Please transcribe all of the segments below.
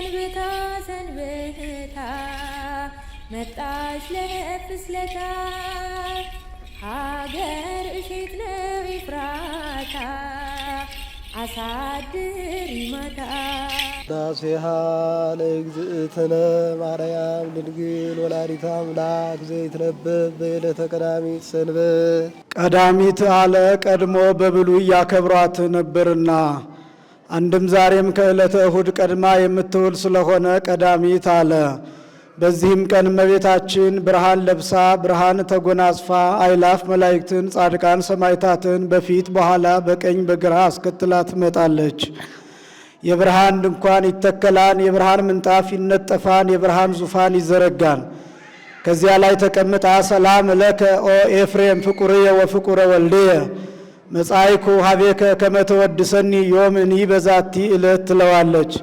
ሰንብታ ሰንብታ መጣች ለፍስለታ ሀገር እሸት ነው ኤፍራታ አሳድሪ ማታ ዳሴሃ ለእግዝእትነ ማርያም ድንግል ወላዲተ አምላክ ዘይትነበብ በዕለተ ቀዳሚት ሰንበት። ቀዳሚት አለ ቀድሞ በብሉይ ያከብሯት ነበርና አንድም ዛሬም ከዕለተ እሁድ ቀድማ የምትውል ስለሆነ ቀዳሚት አለ። በዚህም ቀን እመቤታችን ብርሃን ለብሳ ብርሃን ተጎናጽፋ አእላፍ መላእክትን ጻድቃን ሰማዕታትን በፊት በኋላ በቀኝ በግራ አስከትላ ትመጣለች። የብርሃን ድንኳን ይተከላል፣ የብርሃን ምንጣፍ ይነጠፋል፣ የብርሃን ዙፋን ይዘረጋል። ከዚያ ላይ ተቀምጣ ሰላም ለከ ኦ ኤፍሬም ፍቁርየ ወፍቁረ ወልድየ መጻይኩ ሀቤከ ከመ ተወድሰኒ ዮምኒ በዛቲ ዕለት ትለዋለች።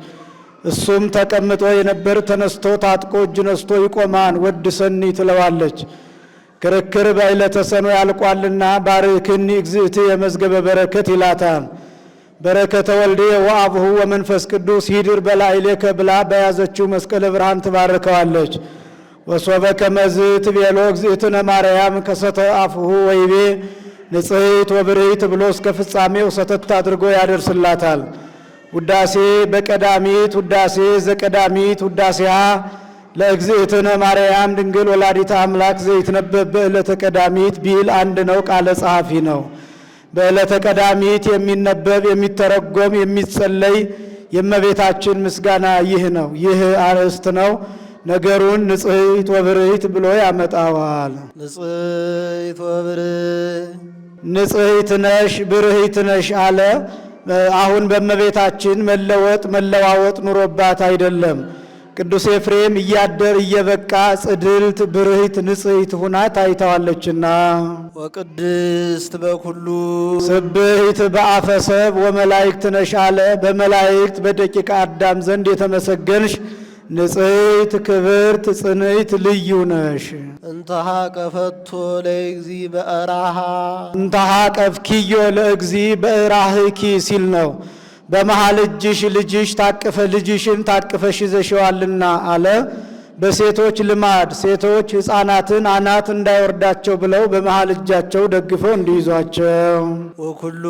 እሱም ተቀምጦ የነበር ተነስቶ ታጥቆ እጅ ነስቶ ይቆማን ወድሰኒ ትለዋለች። ክርክር በዕለተ ሰኑይ ያልቋልና ባርክኒ እግዝእትየ መዝገበ በረከት ይላታል። በረከተ ወልድየ ወአብሁ ወመንፈስ ቅዱስ ይድር በላዕሌከ ብላ በያዘችው መስቀለ ብርሃን ትባርከዋለች። ወሶበ ከመዝ ትቤሎ እግዝእትነ ማርያም ከሰተ አፍሁ ወይቤ ንጽሕት ወብርህት ብሎ እስከ ፍጻሜው ሰተት አድርጎ ያደርስላታል። ውዳሴ በቀዳሚት ውዳሴ ዘቀዳሚት ውዳሴሃ ለእግዝእትነ ማርያም ድንግል ወላዲተ አምላክ ዘይትነበብ በዕለተ ቀዳሚት ቢል አንድ ነው፣ ቃለ ጸሐፊ ነው። በዕለተ ቀዳሚት የሚነበብ የሚተረጎም የሚጸለይ የእመቤታችን ምስጋና ይህ ነው። ይህ አርዕስት ነው። ነገሩን ንጽሕት ወብርህት ብሎ ያመጣዋል። ንጽሕት ወብርህት ንጽሕት ነሽ ብርህት ነሽ አለ። አሁን በእመቤታችን መለወጥ መለዋወጥ ኑሮባት አይደለም። ቅዱስ ኤፍሬም እያደር እየበቃ ጽድልት ብርህት ንጽሕት ሁና ታይተዋለችና ወቅድስት በኩሉ ስብሕት በአፈ ሰብ ወመላእክት ነሽ አለ። በመላእክት በደቂቀ አዳም ዘንድ የተመሰገንሽ ንጽሕት ክብርት ጽንዕት ልዩ ነሽ። እንተሃ ቀፈቶ ለእግዚ በእራሃ እንተሃ ቀፍኪዮ ለእግዚ በእራህኪ ሲል ነው። በመሃል እጅሽ ልጅሽ ታቅፈ ልጅሽን ታቅፈሽ ይዘሽዋልና አለ። በሴቶች ልማድ ሴቶች ሕፃናትን አናት እንዳይወርዳቸው ብለው በመሃል እጃቸው ደግፈው እንዲይዟቸው ወኩሉ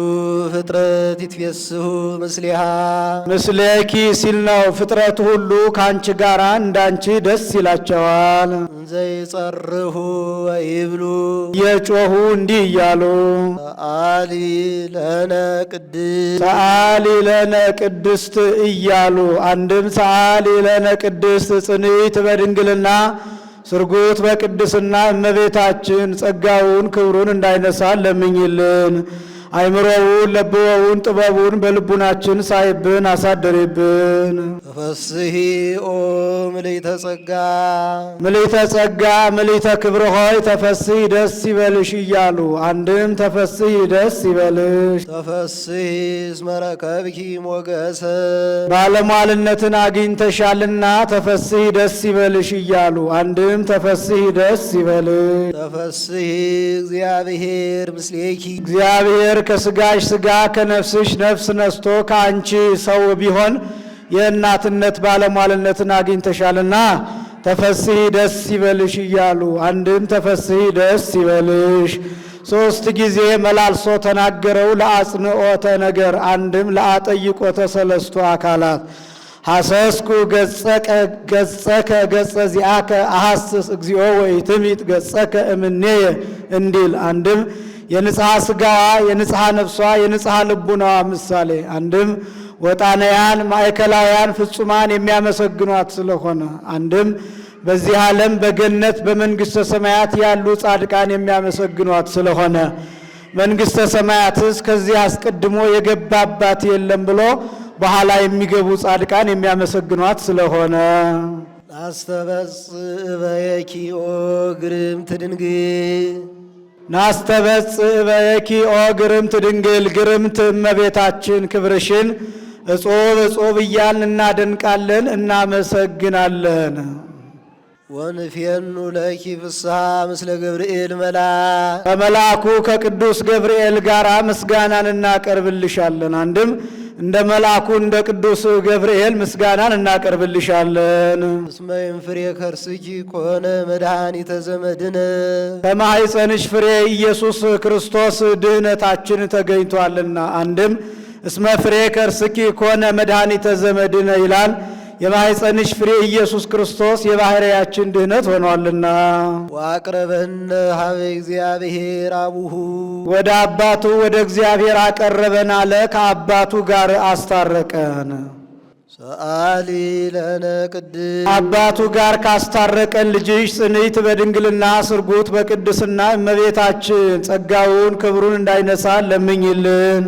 ፍጥረት ይትፌስሑ ምስሊሃ ምስሌኪ ሲል ነው። ፍጥረት ሁሉ ከአንቺ ጋር እንዳንቺ ደስ ይላቸዋል። እንዘይጸርሁ ወይብሉ የጮኹ እንዲህ እያሉ ሰአሊ ለነ ቅድስት ሰአሊ ለነ ቅድስት እያሉ አንድም ሰአሊ ለነ ቅድስት ጽንዕት በድንግልና ስርጉት በቅድስና እመቤታችን ጸጋውን ክብሩን እንዳይነሳን ለምኝልን። አይምሮውን ለብወውን ጥበቡን በልቡናችን ሳይብን አሳደሪብን። ተፈስሒ ኦ ምልዕተ ጸጋ ምልዕተ ጸጋ ምልዕተ ክብር ሆይ ተፈስሒ ደስ ይበልሽ እያሉ አንድም ተፈስሒ ደስ ይበልሽ። ተፈስሒ እስመ ረከብኪ ሞገሰ ባለሟልነትን አግኝተሻልና ተፈስሒ ደስ ይበልሽ እያሉ አንድም ተፈስሒ ደስ ይበልሽ። ተፈስሒ እግዚአብሔር ምስሌኪ እግዚአብሔር ከስጋሽ ስጋ ከነፍስሽ ነፍስ ነስቶ ከአንቺ ሰው ቢሆን የእናትነት ባለሟልነትን አግኝተሻልና ተፈስሒ ደስ ይበልሽ እያሉ አንድም ተፈስሒ ደስ ይበልሽ። ሶስት ጊዜ መላልሶ ተናገረው ለአጽንኦተ ነገር አንድም ለአጠይቆተ ሰለስቱ አካላት ሐሰስኩ ገጸከ ገጸ ዚአከ አሐስስ እግዚኦ ወኢትሚት ገጸከ እምኔየ እንዲል አንድም የንጽሐ ስጋዋ የንጽሐ ነፍሷ የንጽሐ ልቡናዋ ምሳሌ አንድም ወጣንያን ማዕከላውያን ፍጹማን የሚያመሰግኗት ስለሆነ አንድም በዚህ ዓለም በገነት በመንግሥተ ሰማያት ያሉ ጻድቃን የሚያመሰግኗት ስለሆነ መንግሥተ ሰማያትስ ከዚህ አስቀድሞ የገባባት የለም ብሎ በኋላ የሚገቡ ጻድቃን የሚያመሰግኗት ስለሆነ ናስተበጽእ በየኪ ኦ ግርምት ድንግል ናስተበጽእ በየኪ ኦ ግርምት ድንግል ግርምት እመቤታችን ክብርሽን እጾብ እጾብ እያልን እናደንቃለን እናመሰግናለን። ወንፌኑ ለኪ ፍስሐ ምስለ ገብርኤል መልአክ ከመልአኩ ከቅዱስ ገብርኤል ጋር ምስጋናን እናቀርብልሻለን። አንድም እንደ መልአኩ እንደ ቅዱስ ገብርኤል ምስጋናን እናቀርብልሻለን። እስመ ፍሬ ከርስኪ ኮነ መድኃኒተ ዘመድነ ከማኅፀንሽ ፍሬ ኢየሱስ ክርስቶስ ድህነታችን ተገኝቷልና። አንድም እስመ ፍሬ ከርስኪ ኮነ መድኃኒተ ዘመድነ ይላል። የማኅፀንሽ ፍሬ ኢየሱስ ክርስቶስ የባሕርያችን ድህነት ሆኗልና። ወአቅረበነ ሀበ እግዚአብሔር አቡሁ ወደ አባቱ ወደ እግዚአብሔር አቀረበን አለ። ከአባቱ ጋር አስታረቀን። ሰአሊ ለነ ቅድስት አባቱ ጋር ካስታረቀን ልጅሽ ጽንዕት በድንግልና ስርጉት በቅድስና እመቤታችን ጸጋውን ክብሩን እንዳይነሳን ለምኝልን።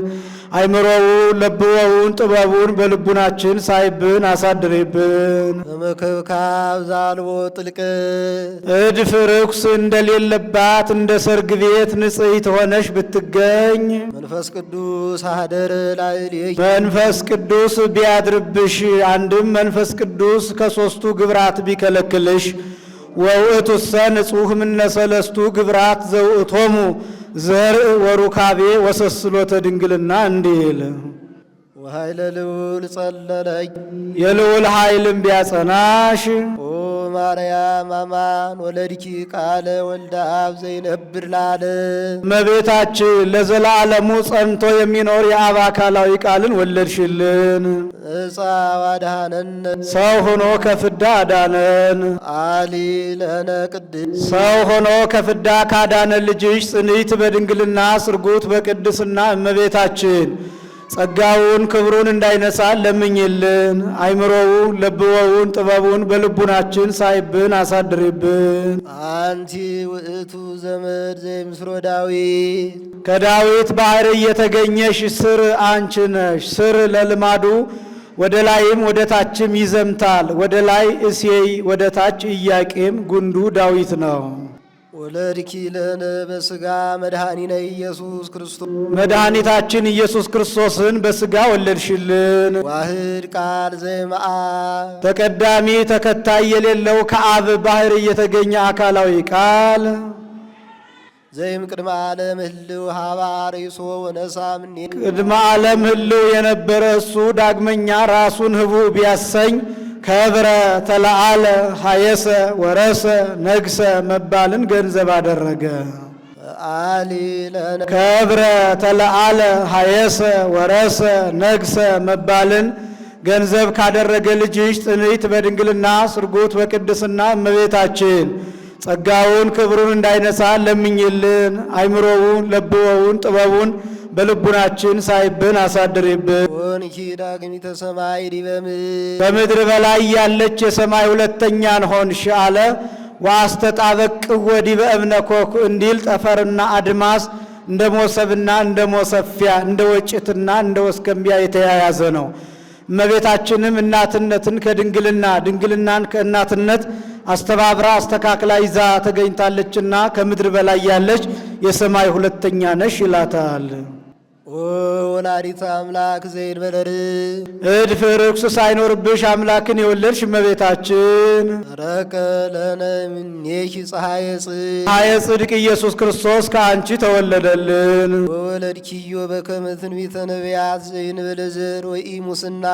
አይምሮውን ለብወውን ጥበቡን በልቡናችን ሳይብን አሳድሬብን። በመከብካብ ዛልቦ ጥልቀት እድፍ ርኩስ እንደሌለባት እንደ ሰርግ ቤት ንጽሕት ሆነሽ ብትገኝ መንፈስ ቅዱስ አህደረ ላዕሌኪ መንፈስ ቅዱስ ቢያድርብሽ። አንድም መንፈስ ቅዱስ ከሦስቱ ግብራት ቢከለክልሽ ወውእቱሰ ንጹሕ እምነ ሰለስቱ ግብራት ዘውእቶሙ ዘርእ ወሩካቤ ወሰስሎተ ድንግልና እንዲል ወኃይለ ልዑል ጸለለኪ የልዑል ኃይልም ቢያጸናሽ ኦ ማርያም አማን ወለድኪ ቃለ ወልደ አብ ዘይነብር ለዓለም እመቤታችን ለዘላለሙ ጸንቶ የሚኖር የአብ አካላዊ ቃልን ወለድሽልን። እጻ ዋድሃነነ ሰው ሆኖ ከፍዳ አዳነን። አሊ ለነ ቅድስት ሰው ሆኖ ከፍዳ ካዳነን ልጅሽ ጽንዕት በድንግልና ስርጉት በቅድስና እመቤታችን ጸጋውን ክብሩን እንዳይነሳን ለምኝልን። አይምሮውን ለብወውን ጥበቡን በልቡናችን ሳይብን አሳድሪብን። አንቲ ውእቱ ዘመድ ዘይምስሮ ዳዊት ከዳዊት ባሕር እየተገኘሽ ስር አንቺ ነሽ። ስር ለልማዱ ወደ ላይም ወደ ታችም ይዘምታል። ወደ ላይ እሴይ ወደ ታች ኢያቄም ጉንዱ ዳዊት ነው። ወለድኪ ለነ በሥጋ መድኃኒነ ኢየሱስ ክርስቶስ መድኃኒታችን ኢየሱስ ክርስቶስን በሥጋ ወለድሽልን። ዋህድ ቃል ዘይመአብ ተቀዳሚ ተከታይ የሌለው ከአብ ባሕር እየተገኘ አካላዊ ቃል ዘይም ቅድመ ዓለም ህልው ሀበ አርይሶ ወነሳ እምኔ ቅድመ ዓለም ህልው የነበረ እሱ ዳግመኛ ራሱን ህቡዕ ቢያሰኝ ከብረ ተለዓለ ሀየሰ ወረሰ ነግሰ መባልን ገንዘብ አደረገ። አሊ ለነ ከብረ ተለዓለ ሀየሰ ወረሰ ነግሰ መባልን ገንዘብ ካደረገ ልጅሽ ጽንዕት በድንግልና ስርጉት በቅድስና እመቤታችን ጸጋውን ክብሩን እንዳይነሳን ለምኝልን። አይምሮውን ለብወውን ጥበቡን በልቡናችን ሳይብን አሳድሪብን። ወንኪ ዳግሚተ ሰማይ ዲበ ምድር በምድር በላይ ያለች የሰማይ ሁለተኛን ሆንሽ አለ። ወአስተጣበቅ ወዲበ እብነ ኮክ እንዲል ጠፈርና አድማስ እንደ ሞሰብና እንደ ሞሰፊያ እንደ ወጭትና እንደ ወስከምቢያ የተያያዘ ነው። እመቤታችንም እናትነትን ከድንግልና ድንግልናን ከእናትነት አስተባብራ አስተካክላ ይዛ ተገኝታለችና ከምድር በላይ ያለች የሰማይ ሁለተኛ ነሽ ይላታል። ወላዲተ አምላክ ዘይንበለ ርግብ እድፍ ርኩስ ሳይኖርብሽ አምላክን የወለድሽ እመቤታችን ረቀ ለነ እምኔኪ ፀሐየ ጽድቅ ፀሐየ ጽድቅ ኢየሱስ ክርስቶስ ከአንቺ ተወለደልን። ወወለድኪዮ በከመ ትንቢተ ነቢያት ዘይንበለ ዘር ወኢሙስና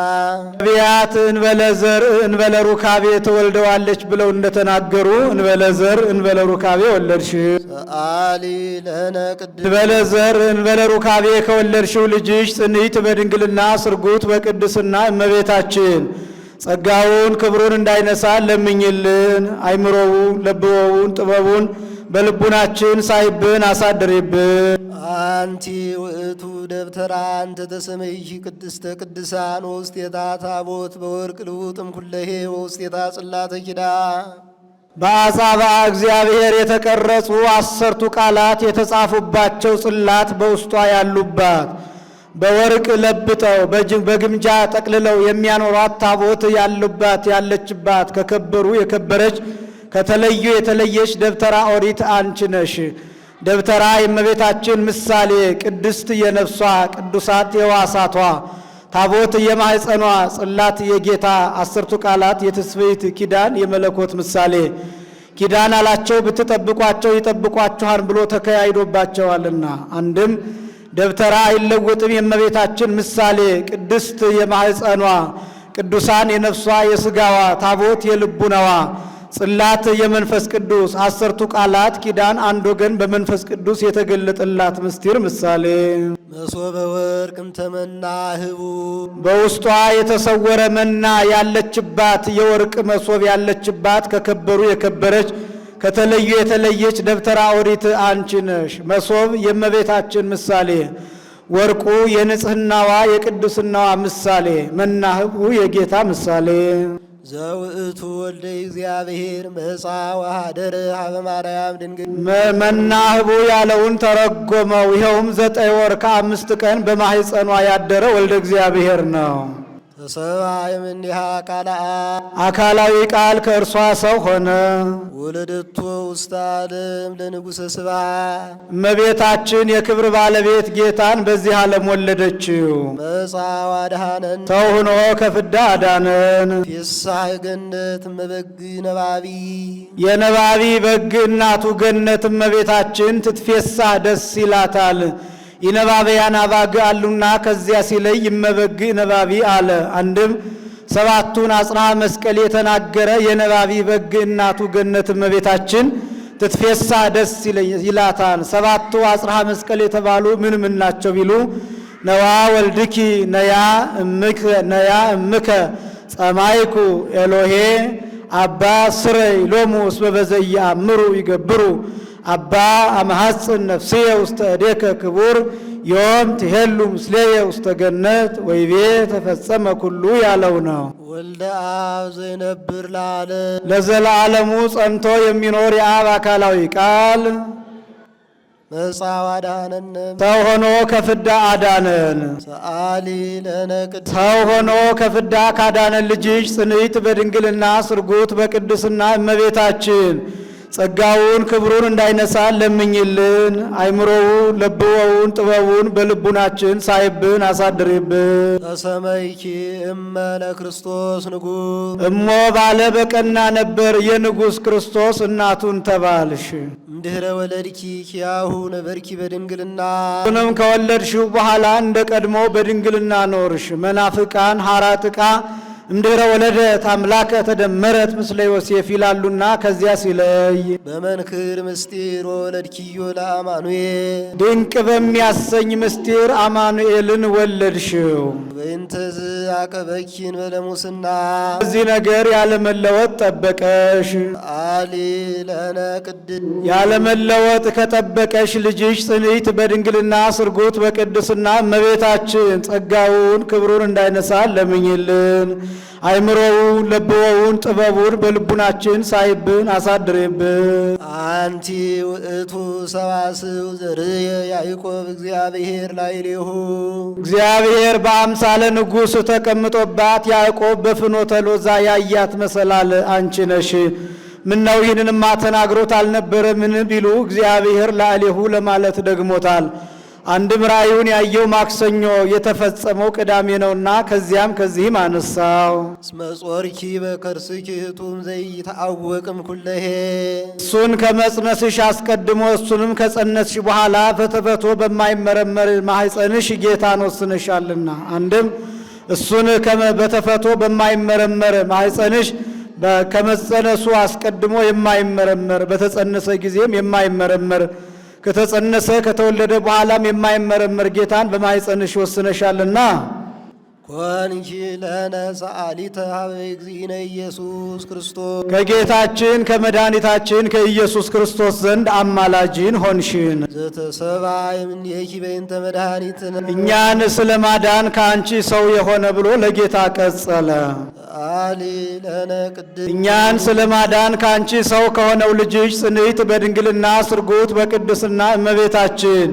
ነቢያት እንበለ ዘር እንበለ ሩካቤ ትወልደዋለች ብለው እንደተናገሩ እንበለ ዘር እንበለ ሩካቤ ወለድሽ። ሰአሊ ለነ ቅድስት እንበለ ዘር እንበለ ሩካቤ ከወለድሽው ልጅሽ ጽንዕት በድንግልና ስርጉት በቅድስና እመቤታችን ጸጋውን ክብሩን እንዳይነሳን ለምኝልን። አይምሮውን ለብወውን ጥበቡን በልቡናችን ሳይብን አሳድሪብን። አንቲ ውእቱ ደብተራ አንተ ተሰመይኪ ቅድስተ ቅድሳን ወውስቴታ ታቦት በወርቅ ልውጥም ኩለሄ ወውስቴታ ጽላተ ኪዳን በአጻብዓ እግዚአብሔር የተቀረጹ 10ቱ ቃላት የተጻፉባቸው ጽላት በውስጧ ያሉባት በወርቅ ለብጠው በግምጃ ጠቅልለው የሚያኖሯት ታቦት ያሉባት ያለችባት ከከበሩ የከበረች ከተለዩ የተለየች ደብተራ ኦሪት አንቺ ነሽ። ደብተራ የእመቤታችን ምሳሌ፣ ቅድስት የነፍሷ ቅዱሳት የዋሳቷ ታቦት የማኅፀኗ ጽላት የጌታ 10ቱ ቃላት የትስብእት ኪዳን የመለኮት ምሳሌ ኪዳን አላቸው ብትጠብቋቸው ይጠብቋችኋል ብሎ ተከያይዶባቸዋልና። አንድም ደብተራ አይለወጥም የእመቤታችን ምሳሌ፣ ቅድስት የማኅፀኗ፣ ቅዱሳን የነፍሷ የሥጋዋ፣ ታቦት የልቡናዋ፣ ጽላት የመንፈስ ቅዱስ፣ 10ቱ ቃላት ኪዳን አንድ ወገን በመንፈስ ቅዱስ የተገለጠላት ምስጢር ምሳሌ። መሶበ ወርቅ እምተመና ህቡ በውስጧ የተሰወረ መና ያለችባት የወርቅ መሶብ ያለችባት ከከበሩ የከበረች ከተለዩ የተለየች ደብተራ ኦሪት አንቺ ነሽ። መሶብ የእመቤታችን ምሳሌ፣ ወርቁ የንጽሕናዋ የቅድስናዋ ምሳሌ፣ መና ህቡ የጌታ ምሳሌ። ዘውእቱ ወልደ እግዚአብሔር መጻ ወኀደረ ኀበ ማርያም ድንግል መና ህቡ ያለውን ተረጎመው። ይኸውም 9 ወር ከ5 ቀን በማኅፀኗ ያደረ ወልደ እግዚአብሔር ነው። ተሰብአ እምኔሃ ቃለ አብ አካላዊ ቃል ከእርሷ ሰው ሆነ። ወለደቶ ውስተ ዓለም ለንጉሠ ስብሐት እመቤታችን የክብር ባለቤት ጌታን በዚህ ዓለም ወለደችው። መጻ ወአድኀነነ ሰው ሆኖ ከፍዳ አዳነን። ፊሳሕ ገነት እመበግ ነባቢ የነባቢ በግ እናቱ ገነት እመቤታችን ትትፌሳህ ደስ ይላታል። የነባቢያን አባግ አሉና ከዚያ ሲለይ እመበግ ነባቢ አለ። አንድም 7ቱን አጽንዐ መስቀል የተናገረ የነባቢ በግ እናቱ ገነት እመቤታችን ትትፌሳህ ደስ ይላታል። 7ቱ አጽንዐ መስቀል የተባሉ ምን ምን ናቸው ቢሉ ነዋ ወልድኪ ነያ እምከ ጸማይኩ ኤሎሄ አባ ስረይ ሎሙ እስመ በዘየአምሩ ይገብሩ አባ አመሐጽን ነፍስየ ውስተ እዴከ ክቡር ዮም ትሄሉ ምስሌየ ውስተ ገነት ወይቤ ተፈጸመ ኩሉ ያለው ነው። ወልደ አብ ዘይነብር ለዓለም ለዘላለሙ ጸንቶ የሚኖር የአብ አካላዊ ቃል መጻ ወአድኀነነ ሰው ሆኖ ከፍዳ አዳነን። ሰአሊ ለነ ቅድስት ሰው ሆኖ ከፍዳ ካዳነን ልጅሽ ጽንዕት በድንግልና ስርጉት በቅድስና እመቤታችን ጸጋውን ክብሩን እንዳይነሳን ለምኝልን። አይምሮውን ለብወውን ጥበቡን በልቡናችን ሳይብን አሳድሪብን። ተሰመይኪ እመ ለክርስቶስ ንጉሥ እሞ ባለ በቀና ነበር የንጉሥ ክርስቶስ እናቱን ተባልሽ። እምድኅረ ወለድኪ ኪያሁ ነበርኪ በድንግልና ሁንም ከወለድሽው በኋላ እንደ ቀድሞ በድንግልና ኖርሽ። መናፍቃን ሐራጥቃ እምድኅረ ወለደት አምላከ ተደመረት ምስለ ዮሴፍ ይላሉና ከዚያ ሲለይ በመንክር ምስጢር ወለድኪዮ ለአማኑኤል ድንቅ በሚያሰኝ ምስጢር አማኑኤልን ወለድሽው። በእንተዝ አቀበኪን በለሙስና እዚህ ነገር ያለመለወጥ ጠበቀሽ። አሊ ለነ ቅድስት ያለመለወጥ ከጠበቀሽ ልጅሽ ጽንዕት በድንግልና ስርጉት በቅድስና እመቤታችን ጸጋውን ክብሩን እንዳይነሳን ለምኝልን። አይምሮውን ለብወውን ጥበቡን በልቡናችን ሳይብን አሳድሬብን። አንቲ ውእቱ ሰዋስው ዘርየ ያዕቆብ እግዚአብሔር ላዕሌሁ እግዚአብሔር በአምሳለ ንጉሥ ተቀምጦባት ያዕቆብ በፍኖተ ሎዛ ያያት መሰላል አንቺ ነሽ። ምነው ይህንንማ ተናግሮት አልነበረምን ቢሉ እግዚአብሔር ላዕሌሁ ለማለት ደግሞታል። አንድም ራእዩን ያየው ማክሰኞ የተፈጸመው ቅዳሜ ነውና ከዚያም ከዚህም አነሳው። እስመ ጾርኪ በከርስኪ ህቱም ዘይተአወቅም ኩለሄ እሱን ከመጽነስሽ አስቀድሞ እሱንም ከጸነስሽ በኋላ ፈተፈቶ በማይመረመር ማኅፀንሽ ጌታን ወስነሻልና። አንድም እሱን በተፈቶ በማይመረመር ማኅፀንሽ ከመጸነሱ አስቀድሞ የማይመረመር በተጸነሰ ጊዜም የማይመረመር ከተጸነሰ ከተወለደ በኋላም የማይመረመር ጌታን በማኅፀንሽ ወስነሻልና ኮንኪ ለነ ሰአሊተ ኀበ እግዚእነ ኢየሱስ ክርስቶስ ከጌታችን ከመድኃኒታችን ከኢየሱስ ክርስቶስ ዘንድ አማላጅን ሆንሽን። ዘተሰብአ እምኔኪ በእንተ መድኃኒትነ እኛን ስለ ማዳን ከአንቺ ሰው የሆነ ብሎ ለጌታ ቀጸለ። አሊ ለነ ቅድስት እኛን ስለ ማዳን ከአንቺ ሰው ከሆነው ልጅሽ ጽንዕት በድንግልና ስርጉት በቅድስና እመቤታችን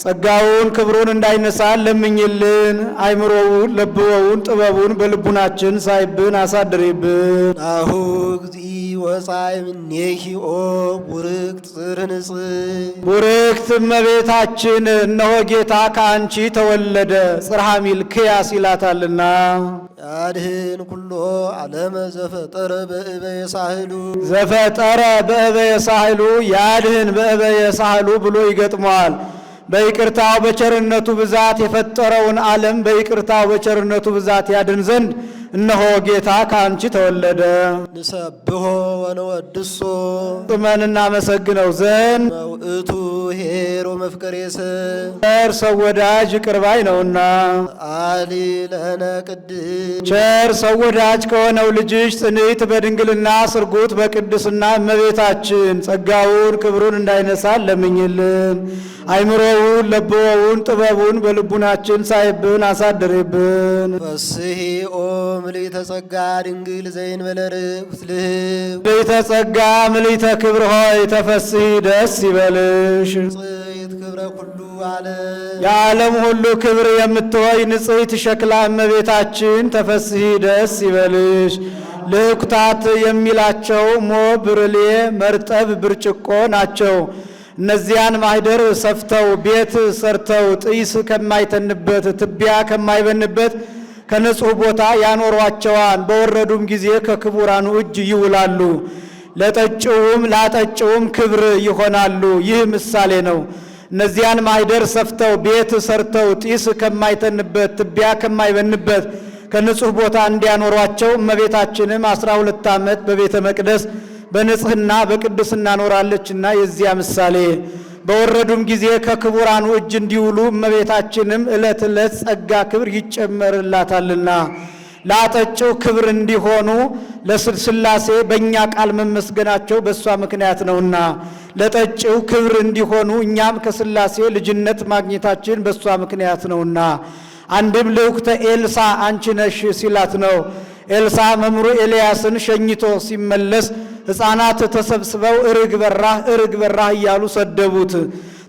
ጸጋውን ክብሩን እንዳይነሳን ለምኝልን። አይምሮውን ለብወውን ጥበቡን በልቡናችን ሳይብን አሳድሪብን። ናሁ እግዚእ ወፃእ እምኔኪ ኦ ቡርክት ጽርሕ ንጽሕት ቡርክት እመቤታችን እነሆ ጌታ ከአንቺ ተወለደ ጽርሐ ሚልክያስ ይላታልና ያድኅን ኩሎ ዓለመ ዘፈጠረ በእበየ ሳህሉ ዘፈጠረ በእበየ ሳህሉ ያድኅን በእበየ ሳህሉ ብሎ ይገጥመዋል። በይቅርታው በቸርነቱ ብዛት የፈጠረውን ዓለም በይቅርታው በቸርነቱ ብዛት ያድን ዘንድ እነሆ ጌታ ከአንቺ ተወለደ። ንሰብሖ ወነወድሶ ጥመን እናመሰግነው ዘንድ መውእቱ ኄር ወመፍቀሬ ሰብ ቸር ሰው ወዳጅ ይቅር ባይ ነውና አሊ ለነ ቅድስት ቸር ሰው ወዳጅ ከሆነው ልጅሽ ጽንዕት በድንግልና ስርጉት በቅድስና እመቤታችን ጸጋውን ክብሩን እንዳይነሳን ለምኝልን። አይምሮውን ለብወውን ጥበቡን በልቡናችን ሳይብን አሳድሬብን። ፈስሒ ኦ ምልዕተ ጸጋ ድንግል ዘእንበለ ርኩስ ልህብ ምልዕተ ጸጋ ምልዕተ ክብር ሆይ ተፈስሒ ደስ ይበልሽ። ጽይት ክብረ ኩሉ ዓለም የዓለም ሁሉ ክብር የምትሆይ ንጽሕት ሸክላ እመቤታችን ተፈስሒ ደስ ይበልሽ። ልኩታት የሚላቸው ሞ፣ ብርሌ፣ መርጠብ፣ ብርጭቆ ናቸው። እነዚያን ማኅደር ሰፍተው ቤት ሰርተው ጢስ ከማይተንበት ትቢያ ከማይበንበት ከንጹሕ ቦታ ያኖሯቸዋን በወረዱም ጊዜ ከክቡራኑ እጅ ይውላሉ። ለጠጭውም ላጠጭውም ክብር ይሆናሉ። ይህ ምሳሌ ነው። እነዚያን ማኅደር ሰፍተው ቤት ሰርተው ጢስ ከማይተንበት ትቢያ ከማይበንበት ከንጹሕ ቦታ እንዲያኖሯቸው እመቤታችንም 12 ዓመት በቤተ መቅደስ በንጽሕና በቅድስና ኖራለችና የዚያ ምሳሌ በወረዱም ጊዜ ከክቡራኑ እጅ እንዲውሉ እመቤታችንም ዕለት ዕለት ጸጋ ክብር ይጨመርላታልና ላጠጭው ክብር እንዲሆኑ ለሥላሴ በእኛ ቃል መመስገናቸው በእሷ ምክንያት ነውና ለጠጭው ክብር እንዲሆኑ እኛም ከሥላሴ ልጅነት ማግኘታችን በእሷ ምክንያት ነውና አንድም ልዑክተ ኤልሳ አንቺ ነሽ ሲላት ነው። ኤልሳ መምሩ ኤልያስን ሸኝቶ ሲመለስ ሕፃናት ተሰብስበው እርግ በራህ እያሉ ሰደቡት።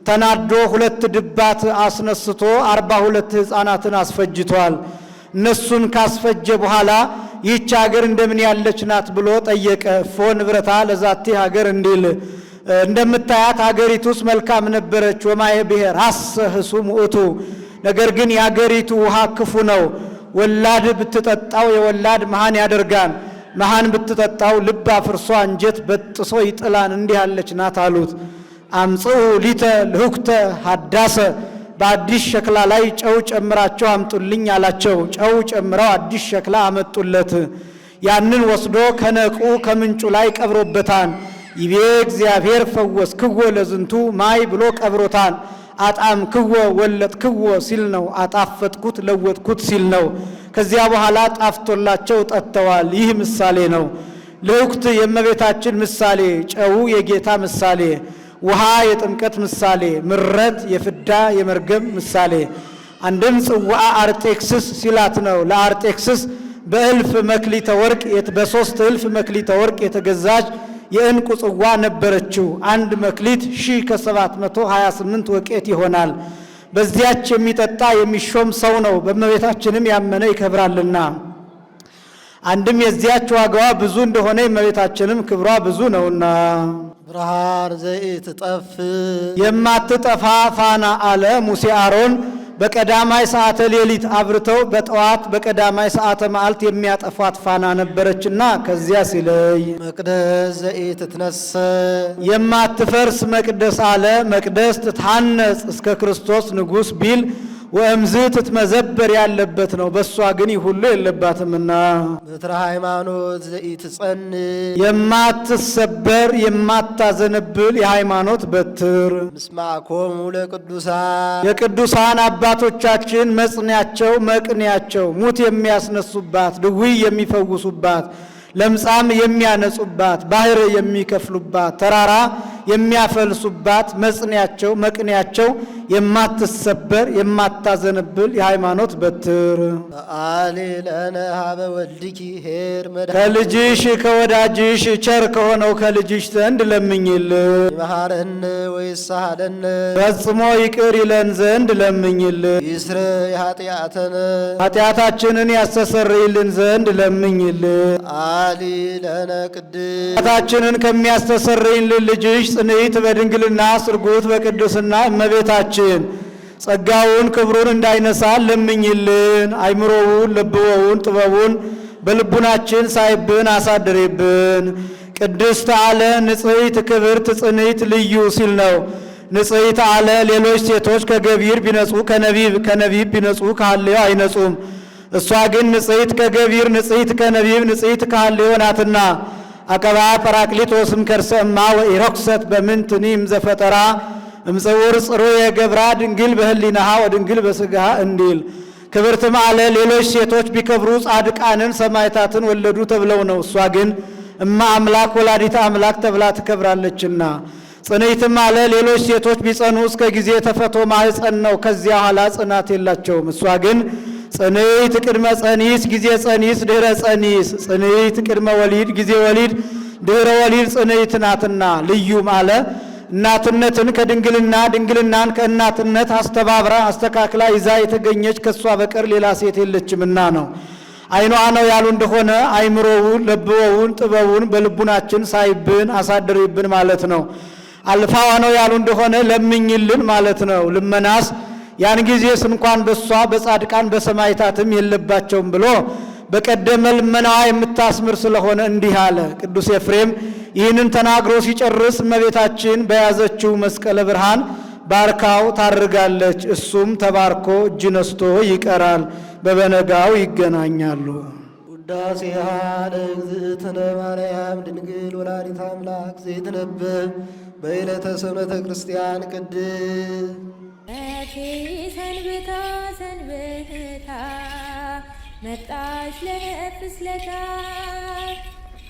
ተናዶ 2 ድባት አስነስቶ 42 ሕፃናትን አስፈጅቷል። እነሱን ካስፈጀ በኋላ ይህች ሀገር እንደምን ያለች ናት ብሎ ጠየቀ። ፎ ንብረታ ለዛቲ ሀገር እንዲል እንደምታያት ሀገሪቱስ መልካም ነበረች። ወማየ ብሔር አሰህሱ ሙእቱ ነገር ግን የሀገሪቱ ውሃ ክፉ ነው። ወላድ ብትጠጣው የወላድ መሃን ያደርጋን፣ መሃን ብትጠጣው ልብ አፍርሶ አንጀት በጥሶ ይጥላን። እንዲህ ያለች ናት አሉት። አምጽኡ ሊተ ልሁክተ ሀዳሰ በአዲስ ሸክላ ላይ ጨው ጨምራቸው አምጡልኝ አላቸው። ጨው ጨምረው አዲስ ሸክላ አመጡለት። ያንን ወስዶ ከነቁ ከምንጩ ላይ ቀብሮበታል። ይቤ እግዚአብሔር ፈወስ ክወ ለዝንቱ ማይ ብሎ ቀብሮታል። አጣም ክወ ወለጥ ክወ ሲል ነው። አጣፈጥኩት ለወጥኩት ሲል ነው። ከዚያ በኋላ ጣፍቶላቸው ጠጥተዋል። ይህ ምሳሌ ነው። ልሁክት የእመቤታችን ምሳሌ፣ ጨው የጌታ ምሳሌ፣ ውሃ የጥምቀት ምሳሌ፣ ምረት የፍዳ የመርገም ምሳሌ። አንድም ጽዋዓ አርጤክስስ ሲላት ነው። ለአርጤክስስ በ1000 መክሊተ ወርቅ በ3000 መክሊተ ወርቅ የተገዛች የእንቁ ጽዋ ነበረችው። 1 መክሊት 1728 ወቄት ይሆናል። በዚያች የሚጠጣ የሚሾም ሰው ነው። በእመቤታችንም ያመነ ይከብራልና። አንድም የዚያች ዋጋዋ ብዙ እንደሆነ የእመቤታችንም ክብሯ ብዙ ነውና ብርሃን ዘኢትጠፍ የማትጠፋ ፋና አለ ሙሴ አሮን በቀዳማይ ሰዓተ ሌሊት አብርተው በጠዋት በቀዳማይ ሰዓተ መዓልት የሚያጠፏት ፋና ነበረችና ከዚያ ሲለይ መቅደስ ዘኢትትነሰ የማትፈርስ መቅደስ አለ። መቅደስ ትታነጽ እስከ ክርስቶስ ንጉሥ ቢል ወእምዝ ትትመዘበር ያለበት ነው። በእሷ ግን ይህ ሁሉ የለባትምና በትረ ሃይማኖት ዘኢትጸን የማትሰበር የማታዘነብል የሃይማኖት በትር ምስማዕኮሙ ለቅዱሳን የቅዱሳን አባቶቻችን መጽንያቸው መቅንያቸው ሙት የሚያስነሱባት ድውይ የሚፈውሱባት ለምጻም የሚያነጹባት ባህር የሚከፍሉባት ተራራ የሚያፈልሱባት መጽንያቸው መቅንያቸው የማትሰበር የማታዘነብል የሃይማኖት በትር አሊ ለነ ሀበ ወልድኪ ኄር ከልጅሽ ከወዳጅሽ ቸር ከሆነው ከልጅሽ ዘንድ ለምኝልን። ይመሃረነ ወይሳሃለነ ፈጽሞ ይቅር ይለን ዘንድ ለምኝልን። ይስረ የኃጢአተነ ኃጢአታችንን ያስተሰርይልን ዘንድ ለምኝልን። አሊ ለነ ቅድስ ኃጢአታችንን ከሚያስተሰርይልን ልጅሽ ጽንዕት በድንግልና ስርጉት በቅድስና እመቤታችን ጸጋውን ክብሩን እንዳይነሳን ለምኝልን። አይምሮውን ለብወውን ጥበቡን በልቡናችን ሳይብን አሳድሬብን። ቅድስት አለ ንጽሕት ክብርት ጽንዕት ልዩ ሲል ነው። ንጽሕት አለ። ሌሎች ሴቶች ከገቢር ቢነጹ ከነቢብ ቢነጹ ከሐልዮ አይነጹም። እሷ ግን ንጽሕት ከገቢር ንጽሕት ከነቢብ ንጽሕት ከሐልዮ ናትና። አቀባ ጰራቅሊጦስም ከርሰ እማ ወኢረኩሰት በምንትኒም ዘፈጠራ እምጽውር ጽሩየ ገብራ ድንግል በህሊናሃ ወድንግል በሥጋሃ እንዲል። ክብርትም አለ። ሌሎች ሴቶች ቢከብሩ ጻድቃንን ሰማዕታትን ወለዱ ተብለው ነው። እሷ ግን እማ አምላክ ወላዲተ አምላክ ተብላ ትከብራለችና። ጽንዕትም አለ። ሌሎች ሴቶች ቢጸኑ እስከ ጊዜ ተፈቶ ማኅፀን ነው፣ ከዚያ ኋላ ጽናት የላቸውም። እሷ ግን ጽንዕት ቅድመ ጸኒስ ጊዜ ጸኒስ ድኅረ ጸኒስ፣ ጽንዕት ቅድመ ወሊድ ጊዜ ወሊድ ድኅረ ወሊድ ጽንዕት ናትና። ልዩም አለ። እናትነትን ከድንግልና ድንግልናን ከእናትነት አስተባብራ አስተካክላ ይዛ የተገኘች ከእሷ በቀር ሌላ ሴት የለችምና ነው። ዓይኗ ነው ያሉ እንደሆነ አይምሮውን ለብወውን ጥበቡን በልቡናችን ሳይብን አሳድሪብን ማለት ነው። አልፋዋ ነው ያሉ እንደሆነ ለምኝልን ማለት ነው። ልመናስ ያን ጊዜስ እንኳን በሷ በጻድቃን በሰማዕታትም የለባቸውም ብሎ በቀደመ ልመናዋ የምታስምር ስለሆነ እንዲህ አለ። ቅዱስ ኤፍሬም ይህንን ተናግሮ ሲጨርስ እመቤታችን በያዘችው መስቀለ ብርሃን ባርካው ታርጋለች። እሱም ተባርኮ እጅ ነስቶ ይቀራል። በበነጋው ይገናኛሉ። ውዳሴሃ ለእግዝእትነ ማርያም ድንግል ወላዲተ አምላክ ዘይትነበብ በዕለተ ሰንበተ ክርስቲያን ቅድስ ሰንብታ ሰንብታ መጣች ለፍስለታ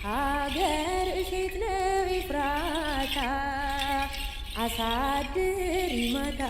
ሀገር እሸት ነው ኤፍራታ አሳድሪ ማታ